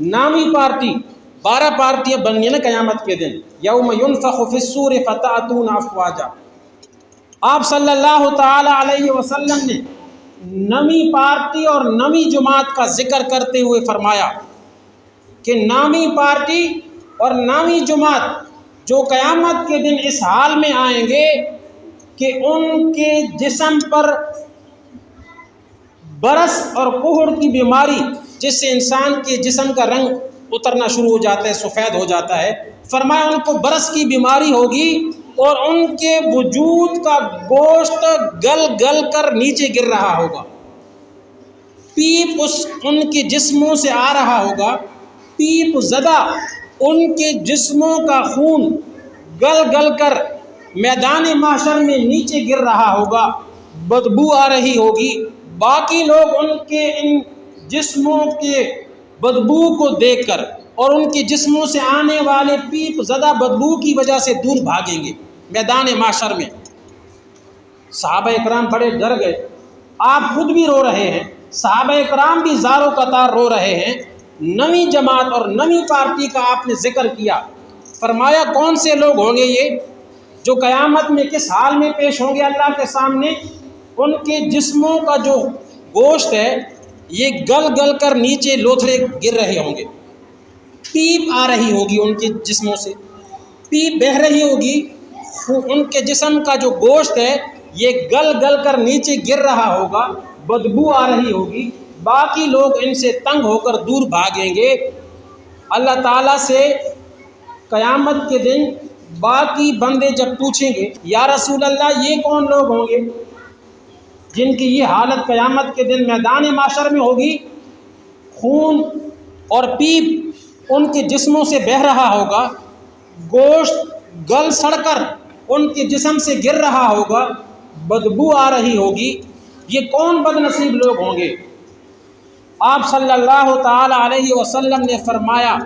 नामी पार्टी 12 पार्टियां बननी है ना क़यामत के दिन। यौम युनफ़ख़ु फ़िस्सूर फ़तअतूना अफ़वाजा। आप सल्लल्लाहु ताला अलैहि वसल्लम ने नवी पार्टी और नवी जमात का जिक्र करते हुए फरमाया कि नामी पार्टी और नामी जमात जो क़यामत के दिन इस हाल में आएंगे कि उनके जिस्म पर बरस और कुहड़ की बीमारी, जिससे इंसान के जिस्म का रंग उतरना शुरू हो जाता है, सफ़ेद हो जाता है, फरमाया उनको बरस की बीमारी होगी और उनके वजूद का गोश्त गल गल कर नीचे गिर रहा होगा। पीप उनके जिस्मों से आ रहा होगा, पीप ज़दा उनके जिस्मों का खून गल गल कर मैदान माशर में नीचे गिर रहा होगा, बदबू आ रही होगी। बाकी लोग उनके इन जिस्मों के बदबू को देखकर और उनके जिस्मों से आने वाले पीप ज़दा बदबू की वजह से दूर भागेंगे मैदान माशर में। सहाबा इकराम बड़े डर गए, आप खुद भी रो रहे हैं, सहाबा इकराम भी ज़ारो कतार रो रहे हैं। नवी जमात और नवी पार्टी का आपने जिक्र किया, फरमाया कौन से लोग होंगे ये जो क़यामत में किस हाल में पेश होंगे अल्लाह के सामने। उनके जिस्मों का जो गोश्त है ये गल गल कर नीचे लोथड़े गिर रहे होंगे, पीप आ रही होगी उनके जिस्मों से, पीप बह रही होगी, उनके जिस्म का जो गोश्त है ये गल गल कर नीचे गिर रहा होगा, बदबू आ रही होगी। बाकी लोग इनसे तंग होकर दूर भागेंगे। अल्लाह ताला से क़यामत के दिन बाकी बंदे जब पूछेंगे या रसूल अल्लाह ये कौन लोग होंगे जिनकी ये हालत क़यामत के दिन मैदान माशर में होगी, खून और पीप उनके जिस्मों से बह रहा होगा, गोश्त गल सड़कर उनके जिस्म से गिर रहा होगा, बदबू आ रही होगी, ये कौन बदनसीब लोग होंगे। आप सल्लल्लाहु ताला अलैहि वसल्लम ने फरमाया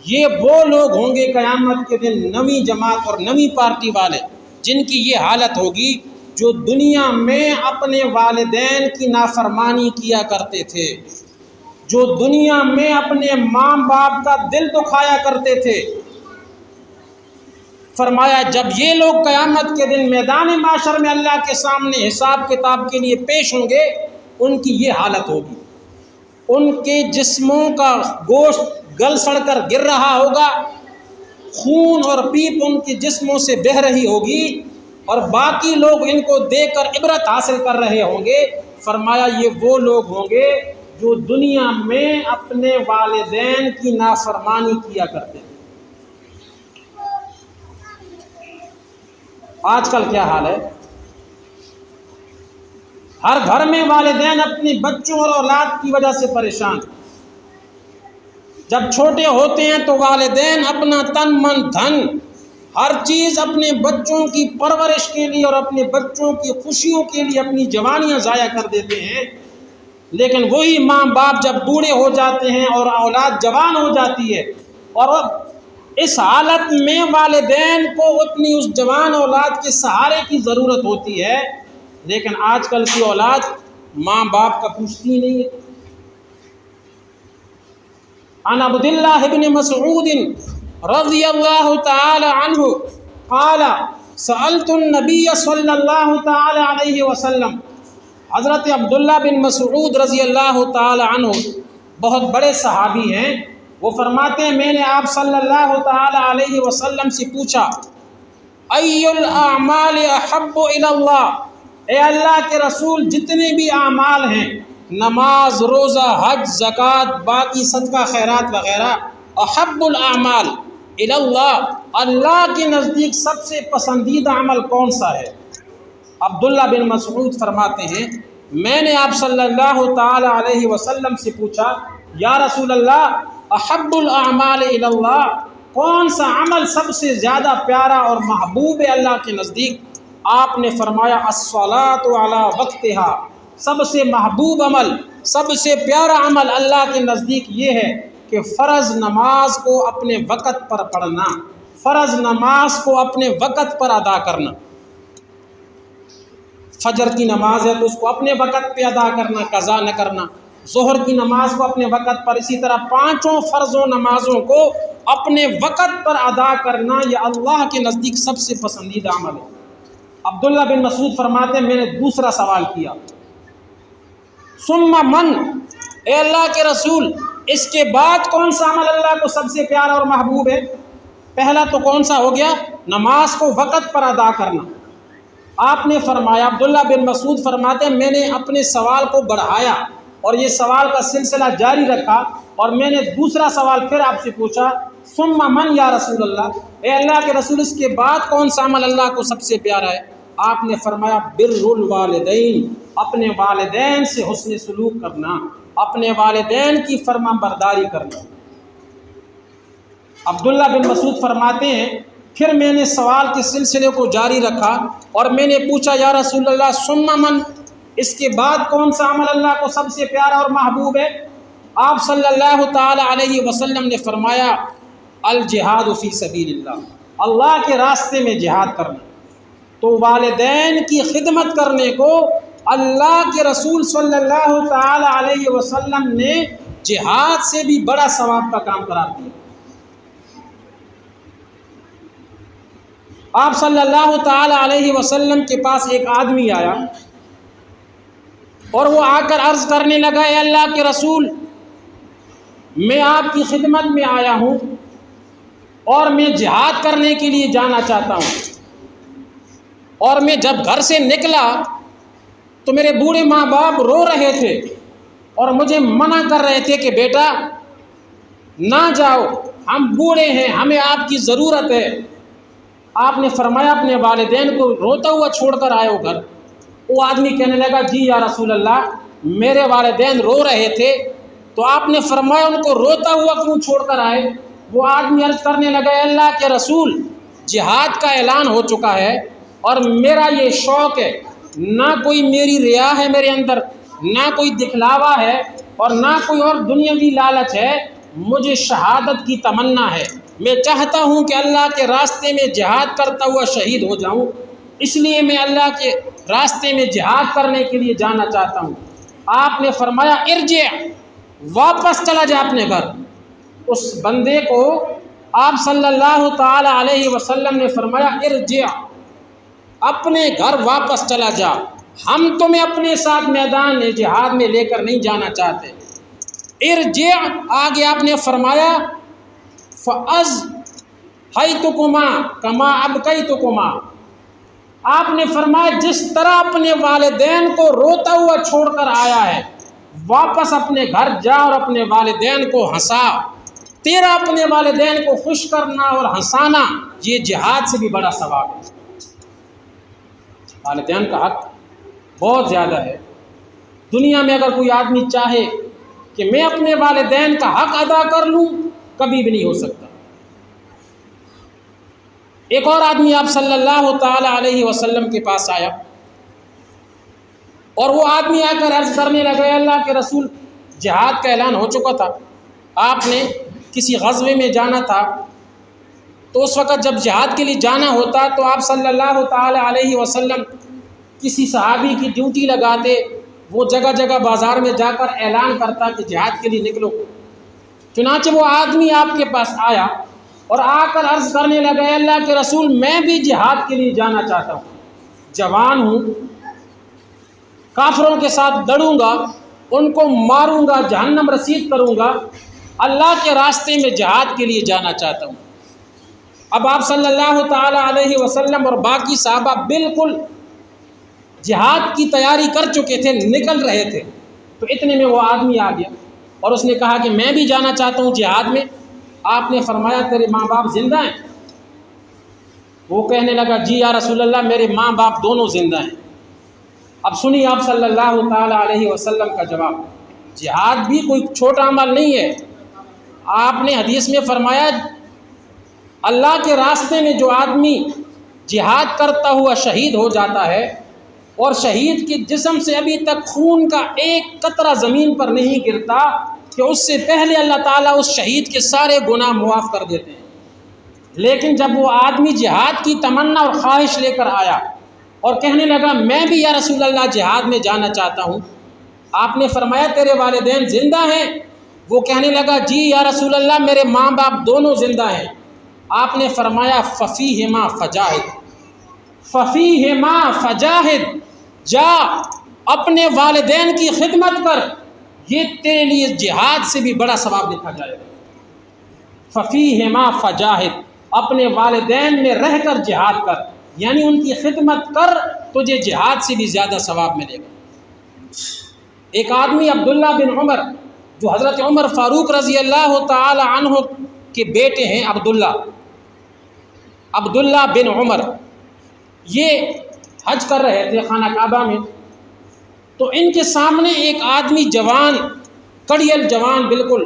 ये वो लोग होंगे क़यामत के दिन नवी जमात और नवी पार्टी वाले जिनकी ये हालत होगी जो दुनिया में अपने वालिदैन की नाफरमानी किया करते थे, जो दुनिया में अपने माँ बाप का दिल दुखाया करते थे। फरमाया जब ये लोग क़यामत के दिन मैदान माशर में अल्लाह के सामने हिसाब किताब के लिए पेश होंगे, उनकी ये हालत होगी, उनके जिस्मों का गोश्त गल सड़कर गिर रहा होगा, खून और पीप उनके जिस्मों से बह रही होगी और बाकी लोग इनको देखकर इबरत हासिल कर रहे होंगे। फरमाया ये वो लोग होंगे जो दुनिया में अपने वालिदैन की नाफरमानी किया करते थे। आजकल क्या हाल है, हर घर में वालिदैन अपने बच्चों और औलाद की वजह से परेशान। जब छोटे होते हैं तो वालिदैन अपना तन मन धन हर चीज़ अपने बच्चों की परवरिश के लिए और अपने बच्चों की खुशियों के लिए अपनी जवानियां ज़ाया कर देते हैं। लेकिन वही माँ बाप जब बूढ़े हो जाते हैं और औलाद जवान हो जाती है और इस हालत में वालिदैन को अपनी उस जवान औलाद के सहारे की ज़रूरत होती है, लेकिन आजकल की औलाद माँ बाप का पूछती नहीं है। अन अब्दुल्लाह इब्न मसऊद रज़ियल्लाहु ताला अन्हु क़ाला सअल्तु नबिय सल्लल्लाहु ताला अलैहि वसल्लम। हज़रत अब्दुल्लाह बिन मसऊद रज़ियल्लाहु ताला अन्हु बहुत बड़े सहाबी हैं। वो फरमाते हैं मैंने आप सल्लल्लाहु ताला अलैहि वसल्लम से पूछा अय्युल अमाल अहब्बु इलल्लाह, ए अल्लाह के रसूल जितने भी आमाल हैं, नमाज रोज़ा हज ज़कात बाकी सदका खैरात वग़ैरह, अहब्बुल आमाल इलल्लाह, अल्लाह के नज़दीक सबसे पसंदीदा अमल कौन सा है। अब्दुल्ला बिन मसऊद फरमाते हैं मैंने आप सल्लल्लाहु ताला अलैहि वसल्लम से पूछा या रसूल अल्लाह अहब्बुल आमाल इलल्लाह, कौन सा अमल सबसे ज़्यादा प्यारा और महबूब है अल्लाह के नज़दीक। आपने फरमाया अस्सलातु अला वक्तिहा, सबसे महबूब अमल सबसे प्यारा अमल अल्लाह के नज़दीक ये है कि फ़र्ज़ नमाज को अपने वक़्त पर पढ़ना, फ़र्ज़ नमाज को अपने वक़्त पर अदा करना। फजर की नमाज है तो उसको अपने वक़्त पे अदा करना, कज़ा न करना। ज़ोहर की नमाज को अपने वक़्त पर, इसी तरह पाँचों फ़र्ज़ों नमाज़ों को अपने वक़्त पर अदा करना यह अल्लाह के नज़दीक सबसे पसंदीदा अमल है। अब्दुल्ला बिन मसूद फरमाते हैं, मैंने दूसरा सवाल किया, सुम्मा मन, ए अल्लाह के रसूल, इसके बाद कौन सा अमल अल्लाह को सबसे प्यारा और महबूब है? पहला तो कौन सा हो गया? नमाज को वक़्त पर अदा करना। आपने फरमाया, अब्दुल्ला बिन मसूद फरमाते हैं, मैंने अपने सवाल को बढ़ाया और ये सवाल का सिलसिला जारी रखा और मैंने दूसरा सवाल फिर आपसे पूछा, सुम्मा मन या रसूल अल्लाह, ए अल्लाह के रसूल, इसके बाद कौन सा अमल अल्लाह को सबसे प्यारा है? आपने फरमाया, बिर्रुल वालिदैन, अपने वालिदैन से हुस्न सलूक करना, अपने वालिदैन की फरमाबरदारी करना। अब्दुल्ला बिन मसूद फरमाते हैं, फिर मैंने सवाल के सिलसिले को जारी रखा और मैंने पूछा, या रसूल अल्लाह, सुम्मा मन, इसके बाद कौन सा अमल अल्लाह को सबसे प्यारा और महबूब है? आप सल्लल्लाहु ताला अलैहि वसल्लम ने फरमाया, अल जिहाद फ़ी सबीलिल्लाह, अल्लाह के रास्ते में जिहाद करना। तो वालिदैन की खिदमत करने को अल्लाह के रसूल सल्लल्लाहु ताला अलैहि वसल्लम ने जिहाद से भी बड़ा सवाब का काम करार दिया। आप सल्लल्लाहु ताला अलैहि वसल्लम के पास एक आदमी आया और वो आकर अर्ज़ करने लगा, ए अल्लाह के रसूल, मैं आपकी खिदमत में आया हूँ और मैं जिहाद करने के लिए जाना चाहता हूँ। और मैं जब घर से निकला तो मेरे बूढ़े माँ बाप रो रहे थे और मुझे मना कर रहे थे कि बेटा ना जाओ, हम बूढ़े हैं, हमें आपकी ज़रूरत है। आपने फरमाया, अपने वालिदैन को रोता हुआ छोड़कर आए हो घर। वो आदमी कहने लगा, जी या रसूल अल्लाह, मेरे वालिदैन रो रहे थे। तो आपने फरमाया, उनको रोता हुआ क्यों छोड़कर आए? वो आदमी अर्ज़ करने लगा, अल्लाह के रसूल, जिहाद का ऐलान हो चुका है और मेरा ये शौक़ है, ना कोई मेरी रिया है मेरे अंदर, ना कोई दिखलावा है और ना कोई और दुनियावी लालच है, मुझे शहादत की तमन्ना है। मैं चाहता हूँ कि अल्लाह के रास्ते में जिहाद करता हुआ शहीद हो जाऊँ, इसलिए मैं अल्लाह के रास्ते में जिहाद करने के लिए जाना चाहता हूँ। आपने फरमाया, इर्जे, वापस चला जा अपने घर। उस बंदे को आप सल्लल्लाहु ताला अलैहि वसल्लम ने फरमाया, इर्जे, अपने घर वापस चला जा, हम तुम्हें अपने साथ मैदान जिहाद में लेकर नहीं जाना चाहते। इर्जे, आगे आपने फरमाया, फ़अज़ हैतुकुमा कमा अबकैतुकुमा, आपने फरमाया, जिस तरह अपने वालिदैन को रोता हुआ छोड़कर आया है, वापस अपने घर जा और अपने वालिदैन को हंसा। तेरा अपने वालिदैन को खुश करना और हंसाना ये जिहाद से भी बड़ा सवाब है। वालिदैन का हक बहुत ज़्यादा है। दुनिया में अगर कोई आदमी चाहे कि मैं अपने वालिदैन का हक अदा कर लूँ, कभी भी नहीं हो सकता। एक और आदमी आप सल्लल्लाहु ताला अलैहि वसल्लम के पास आया और वो आदमी आकर अर्ज़ करने लगा, अल्लाह के रसूल, जिहाद का ऐलान हो चुका था, आपने किसी ग़ज़वे में जाना था, तो उस वक़्त जब जिहाद के लिए जाना होता तो आप सल्लल्लाहु ताला अलैहि वसल्लम किसी सहाबी की ड्यूटी लगाते, वो जगह जगह बाज़ार में जाकर ऐलान करता कि जिहाद के लिए निकलो। चुनांचे वो आदमी आपके पास आया और आकर अर्ज़ करने लगा, अल्लाह के रसूल, मैं भी जिहाद के लिए जाना चाहता हूँ, जवान हूँ, काफिरों के साथ लड़ूंगा, उनको मारूंगा, जहन्नम रसीद करूंगा, अल्लाह के रास्ते में जिहाद के लिए जाना चाहता हूँ। अब आप सल्लल्लाहु ताला अलैहि वसल्लम और बाकी साहबा बिल्कुल जिहाद की तैयारी कर चुके थे, निकल रहे थे। तो इतने में वो आदमी आ गया और उसने कहा कि मैं भी जाना चाहता हूँ जिहाद में। आपने फरमाया, तेरे माँ बाप ज़िंदा हैं? वो कहने लगा, जी या रसूल अल्लाह, मेरे माँ बाप दोनों ज़िंदा हैं। अब सुनिए आप सल्लल्लाहु ताला अलैहि वसल्लम का जवाब। जिहाद भी कोई छोटा अमल नहीं है। आपने हदीस में फरमाया, अल्लाह के रास्ते में जो आदमी जिहाद करता हुआ शहीद हो जाता है और शहीद के जिस्म से अभी तक खून का एक कतरा ज़मीन पर नहीं गिरता कि उससे पहले अल्लाह ताला उस शहीद के सारे गुनाह मुआफ़ कर देते हैं। लेकिन जब वो आदमी जिहाद की तमन्ना और ख्वाहिश लेकर आया और कहने लगा, मैं भी या रसूल अल्लाह जिहाद में जाना चाहता हूँ, आपने फरमाया तेरे वालिदैन ज़िंदा हैं? वो कहने लगा जी या रसूल अल्लाह मेरे माँ बाप दोनों ज़िंदा हैं। आपने फरमाया फ़फ़ीहिमा फ़जाहिद, फ़फ़ीहिमा फ़जाहिद, जा अपने वालिदैन की खिदमत कर, ये तेरे लिए जिहाद से भी बड़ा सवाब लिखा जाएगा। फ़फ़ीहिमा फ़जाहिद, अपने वालिदैन में रह कर जिहाद कर, यानी उनकी खिदमत कर, तुझे जिहाद से भी ज़्यादा सवाब मिलेगा। एक आदमी अब्दुल्ला बिन उमर, जो हज़रत उमर फ़ारूक रज़ी अल्लाह ताला अन्हु के बेटे हैं, अब्दुल्ला बिन उमर, ये हज कर रहे थे खाना काबा में। तो इनके सामने एक आदमी जवान, कड़ियल जवान बिल्कुल,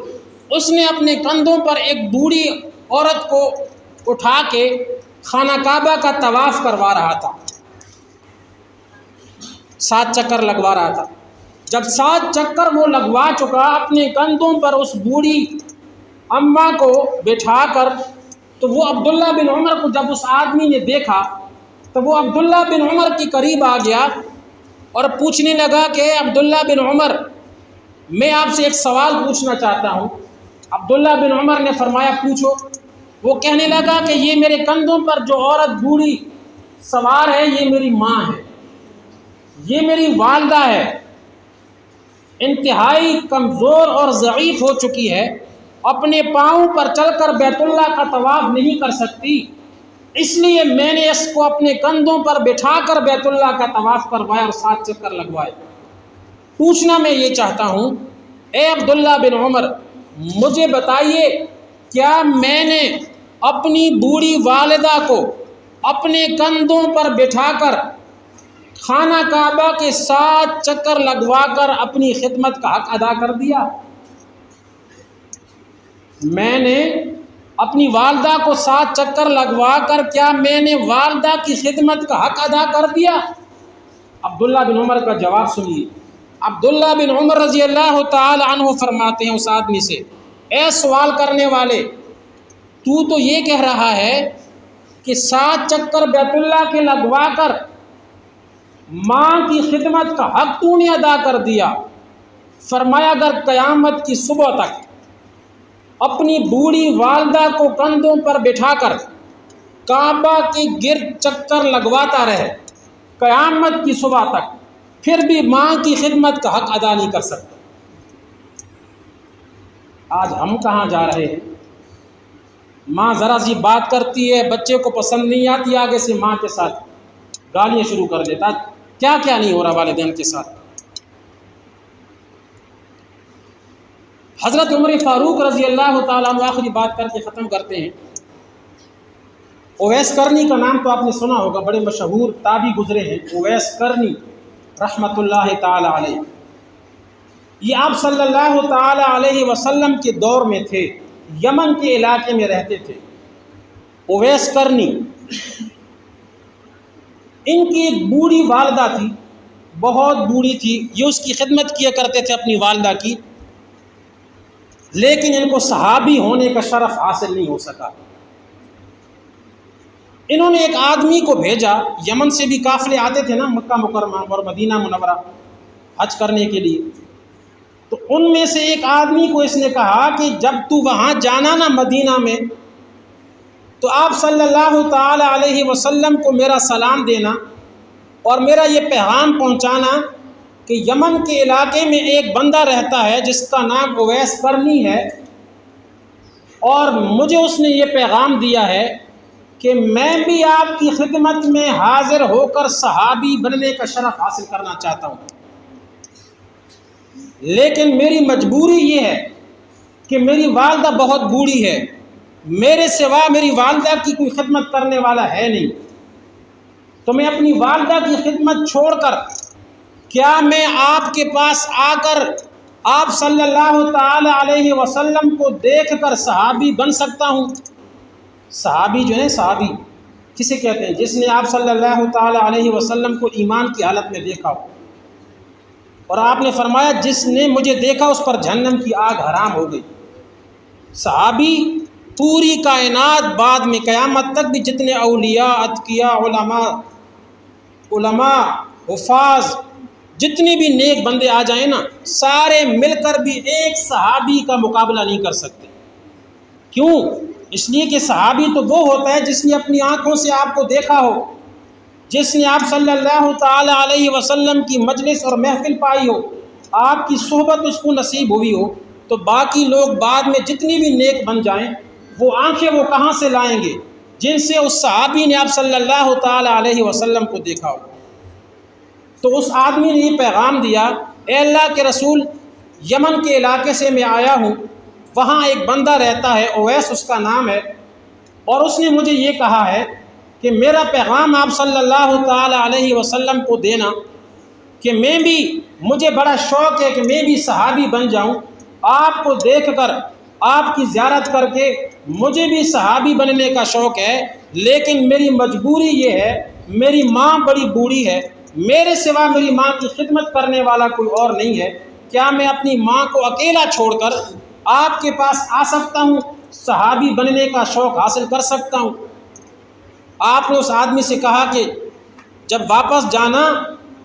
उसने अपने कंधों पर एक बूढ़ी औरत को उठा के खाना काबा का तवाफ़ करवा रहा था, 7 चक्कर लगवा रहा था। जब 7 चक्कर वो लगवा चुका, अपने कंधों पर उस बूढ़ी अम्मा को बिठाकर, तो वो अब्दुल्ला बिन उमर को जब उस आदमी ने देखा तो वो अब्दुल्ला बिन उमर के करीब आ गया और पूछने लगा कि अब्दुल्ला बिन उमर, मैं आपसे एक सवाल पूछना चाहता हूँ। अब्दुल्ला बिन उमर ने फरमाया पूछो। वो कहने लगा कि ये मेरे कंधों पर जो औरत बूढ़ी सवार है, ये मेरी माँ है, ये मेरी वालदा है, इंतहाई कमज़ोर और ज़ईफ़ हो चुकी है, अपने पाँव पर चलकर बैतुल्ला का तवाफ़ नहीं कर सकती, इसलिए मैंने इसको अपने कंधों पर बिठाकर बैतुल्ला का तवाफ़ करवाया और 7 चक्कर लगवाए। पूछना मैं ये चाहता हूँ, ए अब्दुल्ला बिन उमर, मुझे बताइए, क्या मैंने अपनी बूढ़ी वालिदा को अपने कंधों पर बिठाकर खाना काबा के 7 चक्कर लगवाकर अपनी खिदमत का हक अदा कर दिया? मैंने अपनी वालदा को 7 चक्कर लगवा कर क्या मैंने वालदा की खिदमत का हक अदा कर दिया? अब्दुल्ला बिन उमर का जवाब सुनिए। अब्दुल्ला बिन उमर रज़ी अल्लाह ताला अन्हु फरमाते हैं उस आदमी से, ए सवाल करने वाले, तू तो ये कह रहा है कि 7 चक्कर बैतुल्ला के लगवा कर माँ की खिदमत का हक तूने अदा कर दिया। फरमाया अगर क़यामत की सुबह तक अपनी बूढ़ी वालदा को कंधों पर बिठाकर काबा के गिर्द चक्कर लगवाता रहे क़यामत की सुबह तक, फिर भी माँ की खिदमत का हक अदा नहीं कर सकता। आज हम कहाँ जा रहे हैं? माँ ज़रा सी बात करती है, बच्चे को पसंद नहीं आती, आगे से माँ के साथ गालियाँ शुरू कर देता। क्या क्या नहीं हो रहा वालिदैन के साथ। हज़रत उमर फ़ारूक रज़ी अल्लाह ताला अन्हु आखिरी बात करके ख़त्म करते हैं। उवैस करनी का नाम तो आपने सुना होगा, बड़े मशहूर ताबी गुज़रे हैं उवैस करनी रहमतुल्लाह ताला अलैह। ये आप सल्लल्लाहु ताला अलैहि वसल्लम के दौर में थे, यमन के इलाके में रहते थे। उवैस करनी, इनकी एक बूढ़ी वालदा थी, बहुत बूढ़ी थी, ये उसकी खिदमत किया करते थे अपनी वालदा की, लेकिन इनको सहाबी होने का शरफ हासिल नहीं हो सका। इन्होंने एक आदमी को भेजा, यमन से भी काफ़िले आते थे ना मक्का मुकरमा और मदीना मुनव्वरा हज करने के लिए, तो उनमें से एक आदमी को इसने कहा कि जब तू वहाँ जाना ना मदीना में, तो आप सल्लल्लाहु ताला अलैहि वसल्लम को मेरा सलाम देना और मेरा ये पैगाम पहुँचाना कि यमन के इलाके में एक बंदा रहता है जिसका नाम उवैस करनी है, और मुझे उसने ये पैगाम दिया है कि मैं भी आपकी खिदमत में हाजिर होकर सहाबी बनने का शरफ हासिल करना चाहता हूँ, लेकिन मेरी मजबूरी ये है कि मेरी वालदा बहुत बूढ़ी है, मेरे सिवा मेरी वालदा की कोई खिदमत करने वाला है नहीं, तो मैं अपनी वालदा की खिदमत छोड़कर क्या मैं आपके पास आकर आप सल्लल्लाहु ताला अलैहि वसल्लम को देखकर सहाबी बन सकता हूँ? सहाबी जो है, सहाबी किसे कहते हैं? जिसने आप सल्लल्लाहु ताला अलैहि वसल्लम को ईमान की हालत में देखा हो, और आपने फरमाया जिसने मुझे देखा उस पर जहन्नम की आग हराम हो गई। सहाबी पूरी कायनात बाद में क़यामत तक भी जितने औलिया, अतकिया, उलमा, हुफ़ाज़, जितने भी नेक बंदे आ जाए ना, सारे मिलकर भी एक सहाबी का मुकाबला नहीं कर सकते। क्यों? इसलिए कि सहाबी तो वो होता है जिसने अपनी आँखों से आपको देखा हो, जिसने आप सल्लल्लाहु ताला अलैहि वसल्लम की मजलिस और महफिल पाई हो, आपकी सोहबत उसको नसीब हुई हो। तो बाकी लोग बाद में जितनी भी नेक बन जाएं, वो आंखें वो कहाँ से लाएंगे जिनसे उस सहाबी ने आप सल्लल्लाहु ताला अलैहि वसल्लम को देखा हो। तो उस आदमी ने ये पैगाम दिया, ए अल्लाह के रसूल, यमन के इलाके से मैं आया हूँ, वहाँ एक बंदा रहता है, उवैस उसका नाम है, और उसने मुझे ये कहा है कि मेरा पैगाम आप सल्लल्लाहु ताला अलैहि वसल्लम को देना कि मुझे बड़ा शौक़ है कि मैं भी सहाबी बन जाऊँ। आपको देखकर, आपकी ज़ियारत करके मुझे भी सहाबी बनने का शौक़ है, लेकिन मेरी मजबूरी ये है, मेरी माँ बड़ी बूढ़ी है, मेरे सिवा मेरी माँ की खिदमत करने वाला कोई और नहीं है। क्या मैं अपनी माँ को अकेला छोड़कर आपके पास आ सकता हूँ, सहाबी बनने का शौक़ हासिल कर सकता हूँ? आपने उस आदमी से कहा कि जब वापस जाना,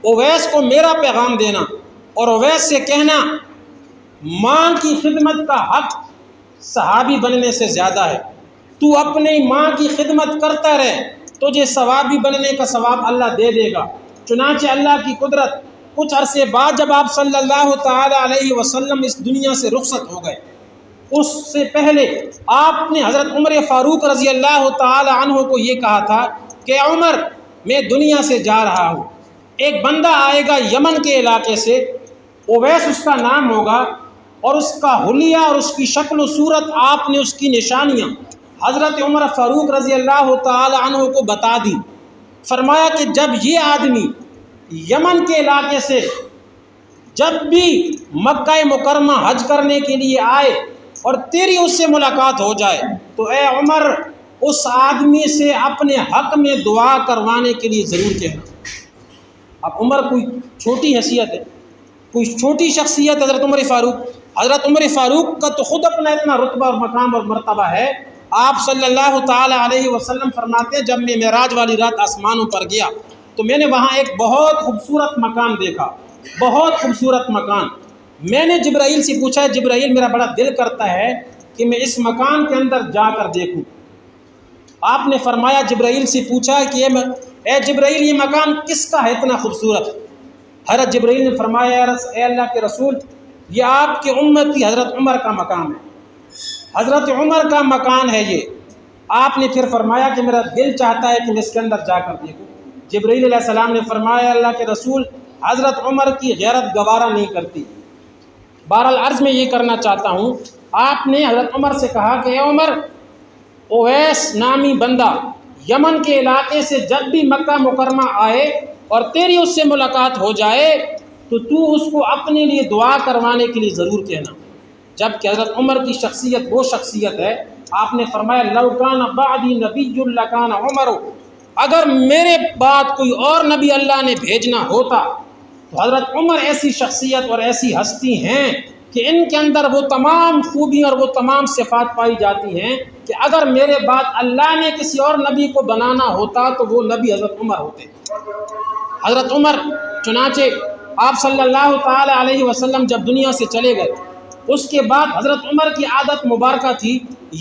उवैस को मेरा पैगाम देना और उवैस से कहना, माँ की खिदमत का हक सहाबी बनने से ज़्यादा है। तू अपनी माँ की खिदमत करता रहे, तुझे सवाबी बनने का सवाब अल्लाह दे देगा। चुनांचे अल्लाह की कुदरत, कुछ अरसे बाद जब आप सल्लल्लाहु ताला अलैहि वसल्लम इस दुनिया से रुखसत हो गए, उससे पहले आपने हज़रत उमर फ़ारूक रज़ी अल्लाह ताला अन्हु को ये कहा था कि उमर, मैं दुनिया से जा रहा हूँ, एक बंदा आएगा यमन के इलाके से, उवैस उसका नाम होगा, और उसका हुलिया और उसकी शक्ल सूरत आपने उसकी निशानियाँ हज़रत उमर फ़ारूक रज़ी अल्लाह ताला अन्हु को बता दी। फरमाया कि जब ये आदमी यमन के इलाके से जब भी मक्का मुकरमा हज करने के लिए आए और तेरी उससे मुलाकात हो जाए, तो ए उमर, उस आदमी से अपने हक़ में दुआ करवाने के लिए ज़रूर कहना। अब उमर कोई छोटी हैसियत है, कोई छोटी शख्सियत हज़रत उमर फ़ारूक का तो ख़ुद अपना इतना रुतबा और मकाम और मर्तबा है। आप सल्लल्लाहु ताला अलैहि वसल्लम फरमाते हैं, जब मैं मेराज वाली रात आसमानों पर गया तो मैंने वहाँ एक बहुत खूबसूरत मकान देखा, बहुत खूबसूरत मकान। मैंने जिब्राइल से पूछा, जिब्राइल, मेरा बड़ा दिल करता है कि मैं इस मकान के अंदर जाकर देखूं। आपने फरमाया, जिब्राइल से पूछा कि ए जिब्राइल, ये मकान किसका है इतना खूबसूरत? हज़रत जिब्राइल ने फरमाया, ए अल्लाह के रसूल, ये आपके उम्मती हज़रत उमर का मकान है, हज़रत उमर का मकान है ये। आपने फिर फरमाया कि मेरा दिल चाहता है कि मैं इसके अंदर जाकर देखूं। जिब्राइल अलैहिस्सलाम ने फरमाया, अल्लाह के रसूल, हज़रत उमर की गैरत गवारा नहीं करती। बहरहाल अर्ज़ में ये करना चाहता हूँ, आपने हज़रत उमर से कहा कि उमर, उवैस नामी बंदा यमन के इलाके से जब भी मक्का मुकरमा आए और तेरी उससे मुलाकात हो जाए, तो तू उसको अपने लिए दुआ करवाने के लिए ज़रूर कहना। जबकि हज़रत उमर की शख्सियत वो शख्सियत है, आपने फरमाया, लौ कान बादी नबियुन लकान उमर, अगर मेरे बाद कोई और नबी अल्लाह ने भेजना होता तो हज़रत उमर ऐसी शख्सियत और ऐसी हस्ती हैं कि इनके अंदर वो तमाम खूबियाँ और वो तमाम सिफ़ात पाई जाती हैं कि अगर मेरे बाद अल्लाह ने किसी और नबी को बनाना होता तो वो नबी हज़रत उमर होते। हज़रत उमर, चुनाचे आप सल्लल्लाहु ताला अलैहि वसल्लम जब दुनिया से चले गए, उसके बाद हज़रत उमर की आदत मुबारका थी,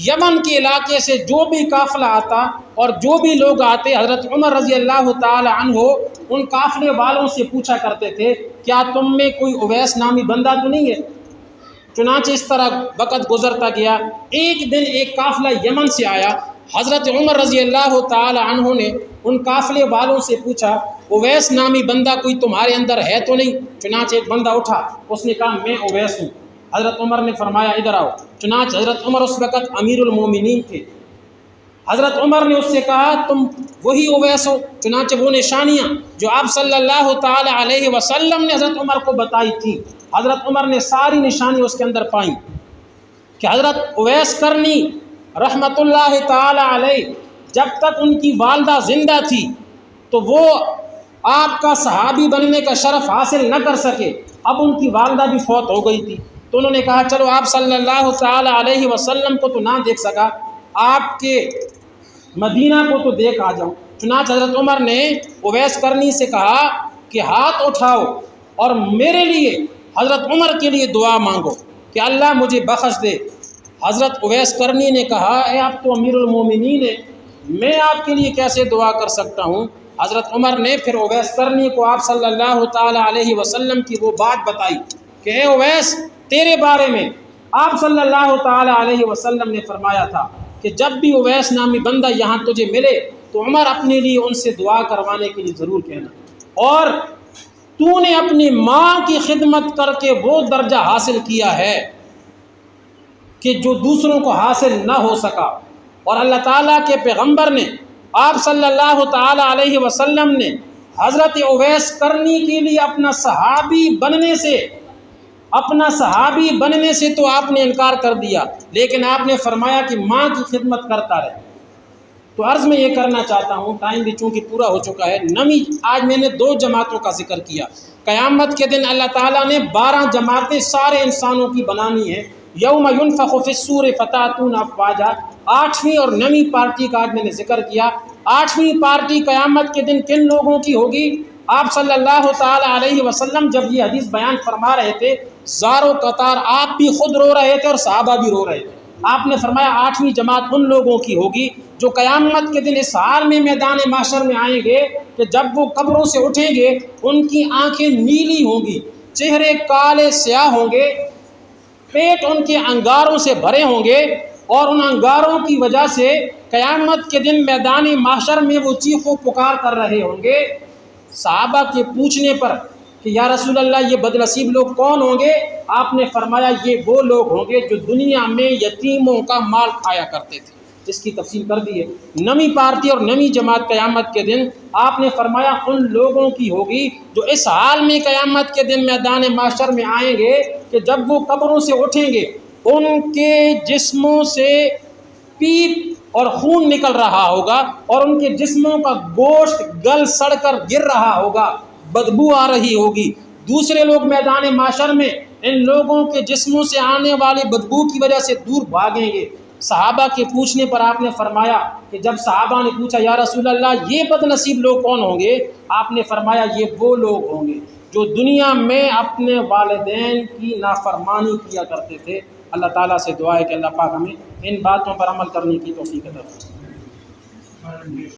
यमन के इलाके से जो भी काफ़िला आता और जो भी लोग आते, हज़रत उमर रज़ी अल्लाह ताला अन्हु उन काफ़िले वालों से पूछा करते थे, क्या तुम में कोई उवैस नामी बंदा तो नहीं है? चुनांचे इस तरह वक़्त गुज़रता गया। एक दिन एक काफ़िला यमन से आया, हज़रत उमर रज़ी अल्लाह ताला अन्हु ने उन काफ़िले वालों से पूछा, उवैस नामी बंदा कोई तुम्हारे अंदर है तो नहीं? चुनांचे एक बंदा उठा, उसने कहा, मैं उवैस हूँ। हज़रत उमर ने फरमाया, इधर आओ। चुनांचे हज़रत उमर उस वक़्त अमीरुल मोमिनीन थे। हज़रत उमर ने उससे कहा, तुम वही उवैस हो? चुनांचे वो निशानियाँ जो आप सल्लल्लाहु ताला अलैहि वसल्लम ने हज़रत उमर को बताई थी, हज़रत उमर ने सारी निशानियाँ उसके अंदर पाई कि हज़रत उवैस करनी रहमतुल्लाहि ताला अलैहि जब तक उनकी वालदा ज़िंदा थी तो वो आपका सहाबी बनने का शरफ़ हासिल न कर सके। अब उनकी वालदा भी फौत हो गई थी, तो उन्होंने कहा, चलो आप सल्लल्लाहु ताला अलैहि वसल्लम को तो ना देख सका, आपके मदीना को तो देख आ जाऊँ। चुनांचे हज़रत उमर ने उवैस करनी से कहा कि हाथ उठाओ, और मेरे लिए हज़रत उमर के लिए दुआ मांगो कि अल्लाह मुझे बख्श दे। हज़रत उवैस करनी ने कहा, ए आप तो अमीरुल मोमिनीन हैं, मैं आपके लिए कैसे दुआ कर सकता हूँ। हज़रत उमर ने फिर उवैस करनी को आप सल्लल्लाहु ताला अलैहि वसल्लम की वो बात बताई कि ए उवैस, तेरे बारे में आप सल्लल्लाहु ताला अलैहि वसल्लम ने फरमाया था कि जब भी उवैस नामी बंदा यहाँ तुझे मिले तो उमर अपने लिए उनसे दुआ करवाने के लिए ज़रूर कहना। और तूने अपनी माँ की खिदमत करके वो दर्जा हासिल किया है कि जो दूसरों को हासिल ना हो सका। और अल्लाह ताला के पैगंबर ने, आप सल्लल्लाहु ताला अलैहि वसल्लम ने हज़रत उवैस करनी के लिए अपना सहाबी बनने से तो आपने इनकार कर दिया, लेकिन आपने फरमाया कि माँ की खिदमत करता रहे। तो अर्ज़ में ये करना चाहता हूँ, टाइम भी चूँकि पूरा हो चुका है। नमी, आज मैंने 2 जमातों का जिक्र किया। क़यामत के दिन अल्लाह ताला ने 12 जमातें सारे इंसानों की बनानी है। यौम युनफ़ख़ु फ़िस्सूर फ़तातून अफ़वाजा, 8वीं और 9वीं पार्टी का आज मैंने जिक्र किया। 8वीं पार्टी क़यामत के दिन किन लोगों की होगी? आप सल्लल्लाहु ताला अलैहि वसल्लम जब ये हदीस बयान फरमा रहे थे, ज़ारो कतार आप भी खुद रो रहे थे और सहाबा भी रो रहे थे। आपने फरमाया 8वीं जमात उन लोगों की होगी जो क़यामत के दिन इस हाल में मैदान माशर में आएंगे कि जब वो कब्रों से उठेंगे उनकी आंखें नीली होंगी, चेहरे काले स्याह होंगे, पेट उनके अंगारों से भरे होंगे और उन अंगारों की वजह से क़यामत के दिन मैदान माशर में वो चीखों पुकार कर रहे होंगे। सहाबा के पूछने पर कि या रसूल अल्लाह, ये बदनसीब लोग कौन होंगे? आपने फरमाया ये वो लोग होंगे जो दुनिया में यतीमों का माल खाया करते थे। इसकी तफसील कर दी है। 9वीं पार्टी और 9वीं जमात क़यामत के दिन आपने फरमाया उन लोगों की होगी जो इस हाल में क़यामत के दिन मैदान माशर में आएंगे कि जब वो कब्रों से उठेंगे उनके जिस्मों से पीप और खून निकल रहा होगा और उनके जिस्मों का गोश्त गल सड़ कर गिर रहा होगा, बदबू आ रही होगी। दूसरे लोग मैदान माशर में इन लोगों के जिस्मों से आने वाली बदबू की वजह से दूर भागेंगे। सहाबा के पूछने पर आपने फरमाया कि जब सहाबा ने पूछा या रसूल अल्लाह, ये बदनसीब लोग कौन होंगे? आपने फरमाया ये वो लोग होंगे जो दुनिया में अपने वालिदैन की नाफरमानी किया करते थे। अल्लाह ताला से दुआ है कि अल्लाह पाक हमें इन बातों पर अमल करने की तौफीक अता फरमाए।